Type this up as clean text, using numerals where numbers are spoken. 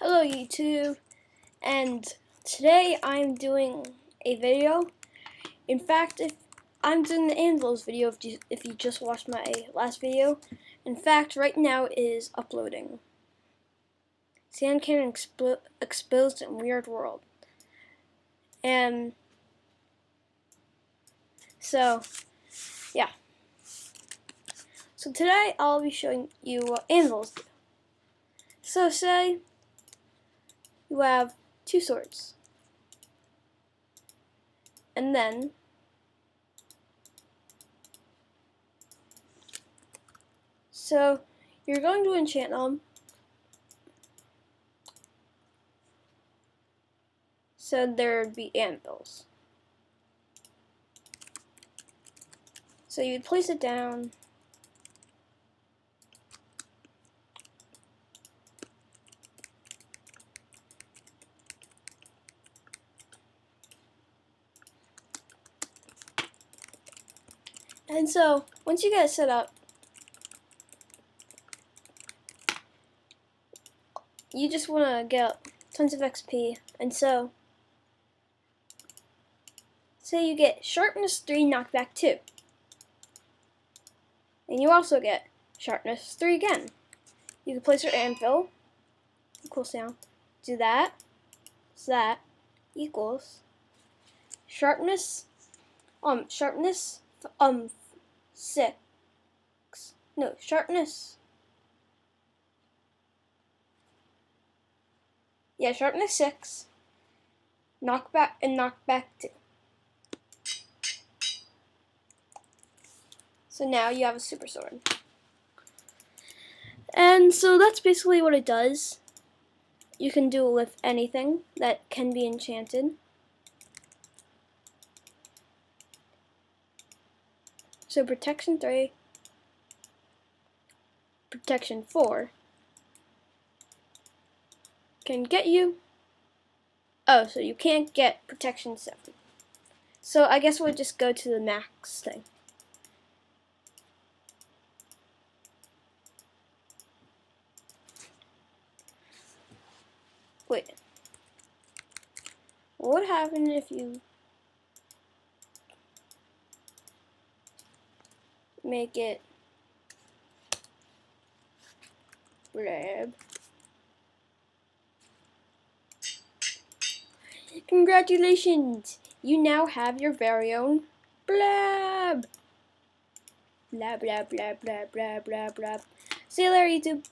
Hello YouTube, and today I'm doing a video. In fact, I'm doing the Anvils video if you just watched my last video. In fact, right now it is uploading. Sand cannon exposed in weird world. And so, yeah. So today I'll be showing you what Anvils do. So say you have two swords. And then so you're going to enchant them. So there'd be anvils. So you'd place it down. And so once you get it set up, you just want to get tons of XP. And so say you get sharpness 3, knockback 2. And you also get sharpness 3 again. You can place your anvil, equals down, do that, so that equals sharpness 6. No, sharpness. Yeah, sharpness 6, knockback 2. So now you have a super sword. And so that's basically what it does. You can do it with anything that can be enchanted. So protection 3, protection 4 can get you. Oh, so you can't get protection 7. So I guess we'll just go to the max thing. Wait. What would happen if you make it BLAB? Congratulations! You now have your very own BLAB! Blah blah blah blah blah blah blah. See you later, YouTube.